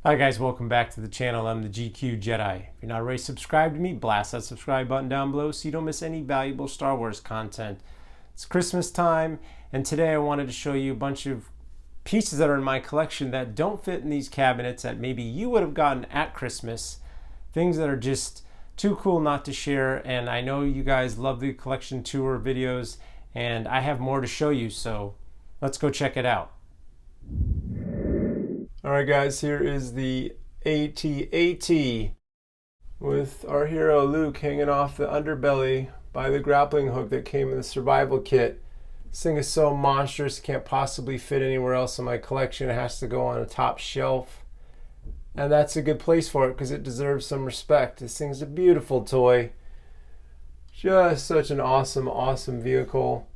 Hi guys, welcome back to the channel. I'm the GQ Jedi. If you're not already subscribed to me, blast that subscribe button down below so you don't miss any valuable Star Wars content. It's Christmas time, and today I wanted to show you a bunch of pieces that are in my collection that don't fit in these cabinets that maybe you would have gotten at Christmas. Things that are just too cool not to share, and I know you guys love the collection tour videos, and I have more to show you, so let's go check it out. Alright guys, here is the AT-AT with our hero Luke hanging off the underbelly by the grappling hook that came in the survival kit. This thing is so monstrous, it can't possibly fit anywhere else in my collection. It has to go on a top shelf. And that's a good place for it because it deserves some respect. This thing's a beautiful toy. Just such an awesome vehicle.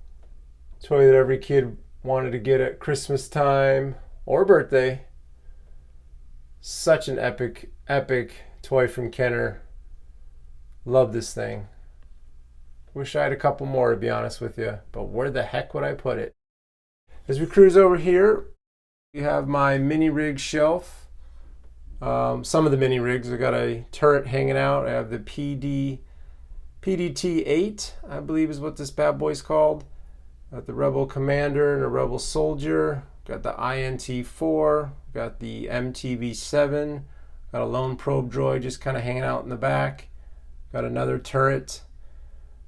Toy that every kid wanted to get at Christmas time or birthday. Such an epic toy from Kenner. Love this thing. Wish I had a couple more, to be honest with you, but where the heck would I put it? As we cruise over here, we have my mini rig shelf. Some of the mini rigs. I got a turret hanging out. I have the PDT-8, I believe is what this bad boy's called. Got the Rebel Commander and a Rebel Soldier. Got the INT-4, got the MTV-7, got a lone probe droid just kind of hanging out in the back. Got another turret.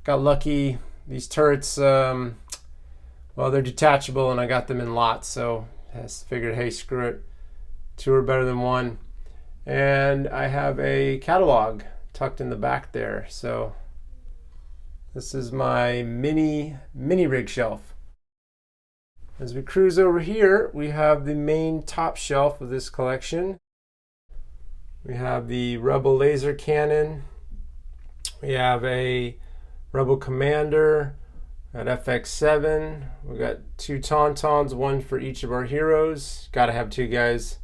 Got lucky. These turrets, well, they're detachable and I got them in lots, so I figured, hey, screw it. Two are better than one. And I have a catalog tucked in the back there. So this is my mini rig shelf. As we cruise over here, we have the main top shelf of this collection. We have the Rebel laser cannon. We have a Rebel Commander. Got FX7. We got two Tauntauns, one for each of our heroes. Gotta have two guys.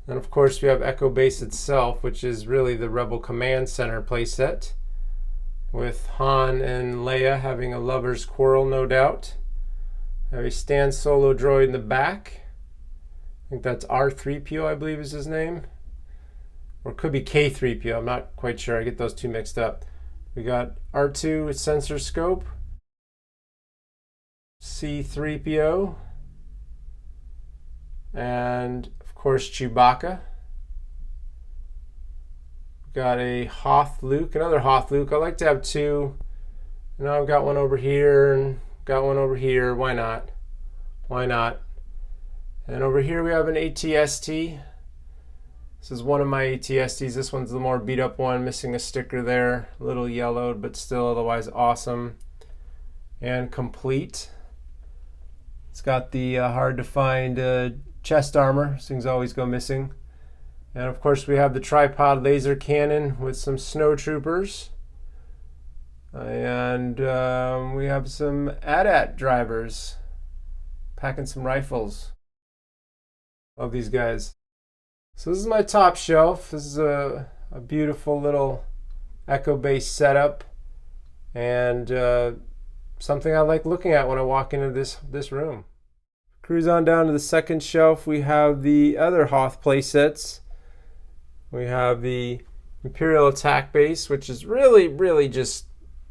And of course we have Echo Base itself, which is really the Rebel Command Center playset, with Han and Leia having a lover's quarrel, no doubt. I have a Stan Solo droid in the back. I think that's R3PO, I believe is his name. Or it could be K3PO, I'm not quite sure. I get those two mixed up. We got R2 with sensor scope. C3PO. And of course Chewbacca. Got a Hoth Luke, another Hoth Luke. I like to have two. You know, I've got one over here and got one over here. Why not? Why not? And over here we have an AT-ST. This is one of my AT-STs. This one's the more beat up one, missing a sticker there. A little yellowed, but still otherwise awesome and complete. It's got the hard to find chest armor. These things always go missing. And of course we have the tripod laser cannon with some snowtroopers. And we have some AT-AT drivers packing some rifles. Love these guys. So this is my top shelf. This is a beautiful little Echo Base setup, and something I like looking at when I walk into this room. Cruise on down to the second shelf. We have the other Hoth playsets. We have the Imperial attack base, which is really just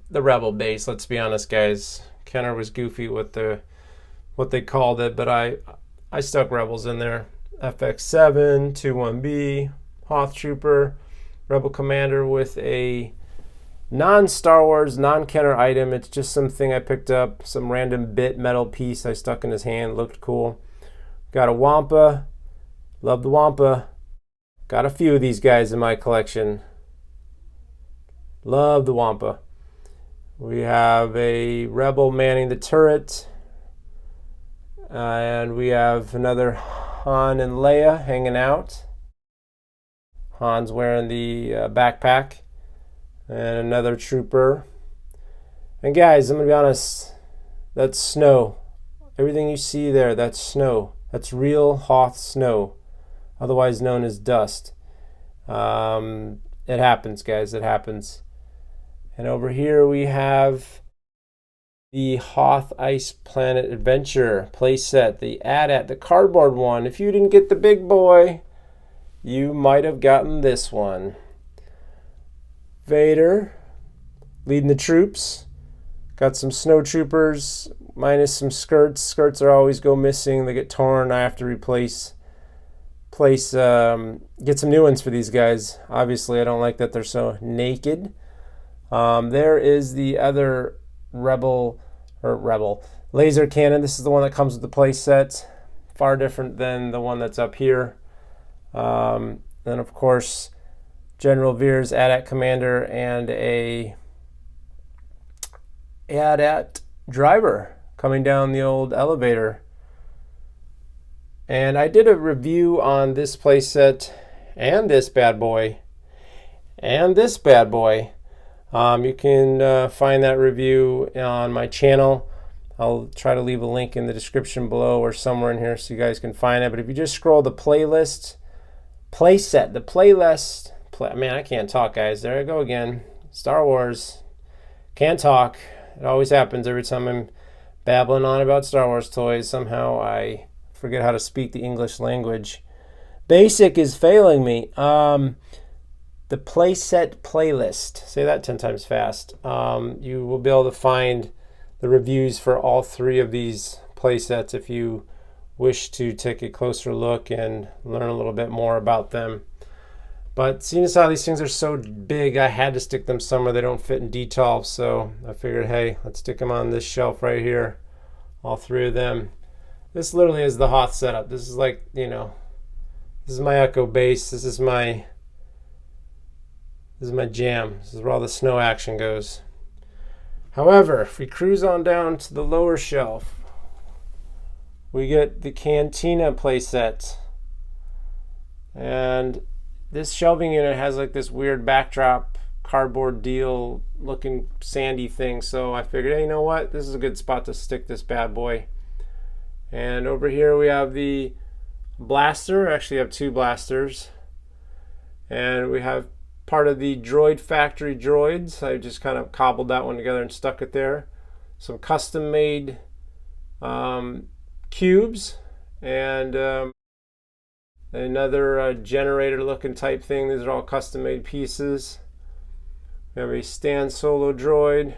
the Rebel base. Let's be honest, guys. Kenner was goofy with what they called it, but I stuck Rebels in there. FX7, 21B, Hoth Trooper, Rebel Commander with a non-Star Wars, non-Kenner item. It's just something I picked up, some random bit metal piece I stuck in his hand. Looked cool. Got a Wampa. Love the Wampa. Got a few of these guys in my collection. Love the Wampa. We have a Rebel manning the turret. And we have another Han and Leia hanging out. Han's wearing the backpack. And another trooper. And guys, I'm going to be honest. That's snow. Everything you see there, that's snow. That's real Hoth snow. Otherwise known as dust. It happens, guys. It happens. And over here we have the Hoth Ice Planet Adventure playset, the AT-AT, the cardboard one. If you didn't get the big boy, you might have gotten this one. Vader leading the troops. Got some snowtroopers minus some skirts. Skirts are always go missing. They get torn. I have to get some new ones for these guys. Obviously, I don't like that they're so naked. There is the other rebel laser cannon. This is the one that comes with the play set. Far different than the one that's up here. Then, of course, General Veer's AT-AT commander and a AT-AT driver coming down the old elevator. And I did a review on this playset and this bad boy and this bad boy. You can find that review on my channel. I'll try to leave a link in the description below or somewhere in here so you guys can find it. But if you just scroll the playlist, man, I can't talk, guys. There I go again. Star Wars. Can't talk. It always happens every time I'm babbling on about Star Wars toys. Somehow I forget how to speak the English language. Basic is failing me. The playset playlist. Say that 10 times fast. You will be able to find the reviews for all three of these playsets if you wish to take a closer look and learn a little bit more about them. But seeing as how these things are so big, I had to stick them somewhere. They don't fit in detolf, so I figured, hey, let's stick them on this shelf right here. All three of them. This literally is the Hoth setup. This is like, this is my Echo base. This is my jam. This is where all the snow action goes. However, if we cruise on down to the lower shelf, we get the Cantina playset. And this shelving unit has like this weird backdrop, cardboard deal looking sandy thing. So I figured, hey, you know what? This is a good spot to stick this bad boy. And over here we have the blaster. Actually, I have two blasters. And we have part of the droid factory droids. I just kind of cobbled that one together and stuck it there. Some custom made cubes and another generator looking type thing. These are all custom made pieces. We have a Stan Solo droid,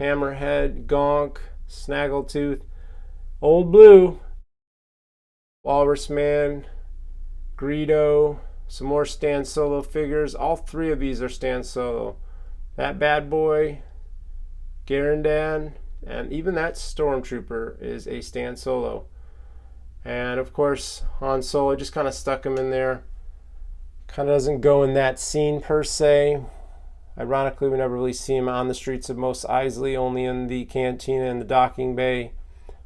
Hammerhead, Gonk, Snaggletooth, Old Blue, Walrus Man, Greedo, some more Stan Solo figures. All three of these are Stan Solo. That bad boy, Garandan, and even that Stormtrooper is a Stan Solo. And of course, Han Solo, just kind of stuck him in there. Kind of doesn't go in that scene per se. Ironically, we never really see him on the streets of Mos Eisley, only in the Cantina and the docking bay,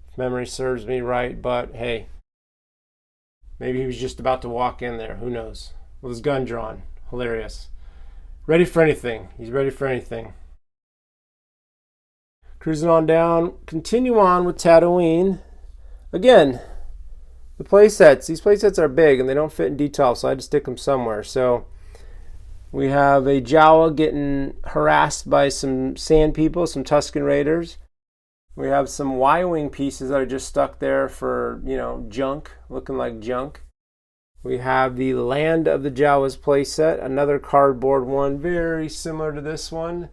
if memory serves me right. But hey, maybe he was just about to walk in there. Who knows? With his gun drawn. Hilarious. Ready for anything. He's ready for anything. Cruising on down. Continue on with Tatooine. Again, the playsets. These playsets are big and they don't fit in detolf, so I had to stick them somewhere. So we have a Jawa getting harassed by some sand people, some Tusken Raiders. We have some Y-wing pieces that are just stuck there for, junk, looking like junk. We have the Land of the Jawas playset, another cardboard one, very similar to this one.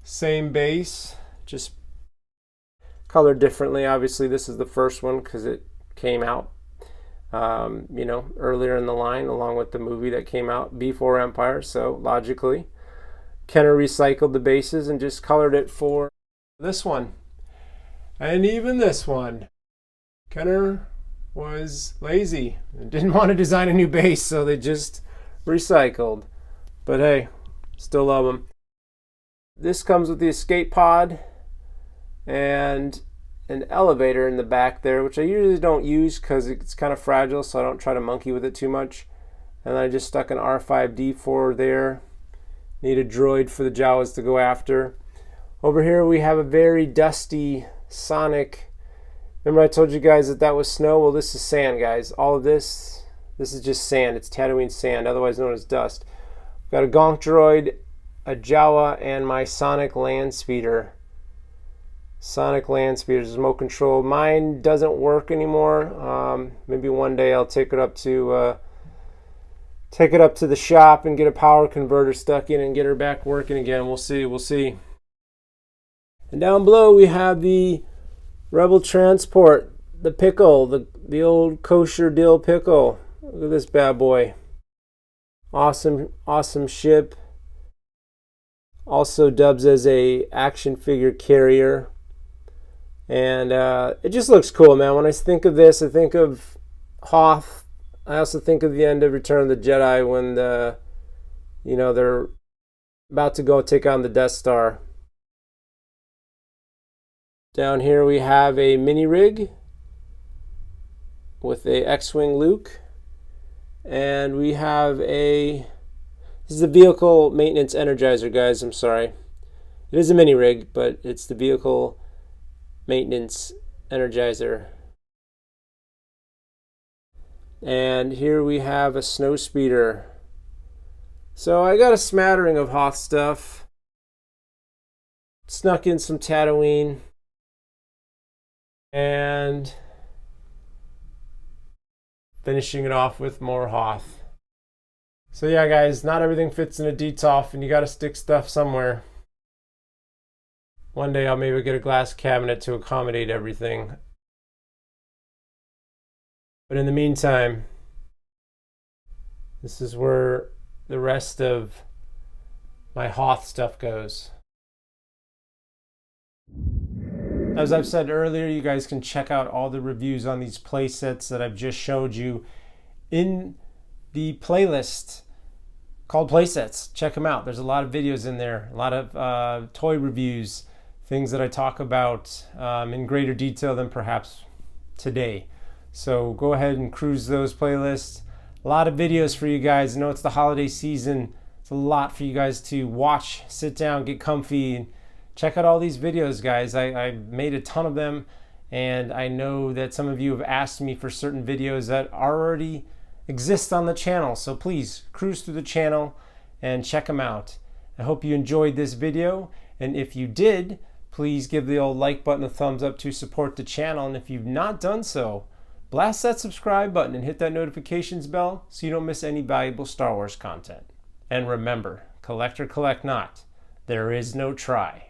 Same base, just colored differently. Obviously, this is the first one because it came out, earlier in the line, along with the movie that came out before Empire. So logically, Kenner recycled the bases and just colored it for this one. And even this one, Kenner was lazy and didn't want to design a new base, so they just recycled. But hey, still love them. This comes with the escape pod and an elevator in the back there, which I usually don't use because it's kind of fragile, so I don't try to monkey with it too much. And then I just stuck an R5D4 there. Need a droid for the Jawas to go after. Over here we have a very dusty Sonic. Remember I told you guys that was snow? Well, this is sand, guys. All of this is just sand. It's Tatooine sand, otherwise known as dust. Got a Gonk droid, a Jawa, and my Sonic Land Speeder. Sonic Land Speeder is remote control. Mine doesn't work anymore. Maybe one day I'll take it up to take it up to the shop and get a power converter stuck in and get her back working again. We'll see. We'll see. And down below we have the Rebel Transport, the pickle, the old kosher dill pickle. Look at this bad boy. Awesome, awesome ship. Also dubs as a action figure carrier. And it just looks cool, man. When I think of this, I think of Hoth. I also think of the end of Return of the Jedi when they're about to go take on the Death Star. Down here we have a mini rig with a X-Wing Luke. And we have this is the vehicle maintenance energizer, guys. I'm sorry. It is a mini rig, but it's the vehicle maintenance energizer. And here we have a snow speeder. So I got a smattering of Hoth stuff. Snuck in some Tatooine. And finishing it off with more Hoth. So yeah, guys, not everything fits in a DTOF, and you got to stick stuff somewhere. One day I'll maybe get a glass cabinet to accommodate everything. But in the meantime, this is where the rest of my Hoth stuff goes. As I've said earlier, you guys can check out all the reviews on these play sets that I've just showed you in the playlist called Playsets. Check them out. There's a lot of videos in there, a lot of toy reviews, things that I talk about in greater detail than perhaps today. So go ahead and cruise those playlists. A lot of videos for you guys. I know it's the holiday season. It's a lot for you guys to watch, sit down, get comfy, and check out all these videos, guys. I made a ton of them, and I know that some of you have asked me for certain videos that already exist on the channel. So please cruise through the channel and check them out. I hope you enjoyed this video, and if you did, please give the old like button a thumbs up to support the channel. And if you've not done so, blast that subscribe button and hit that notifications bell so you don't miss any valuable Star Wars content. And remember, collect or collect not, there is no try.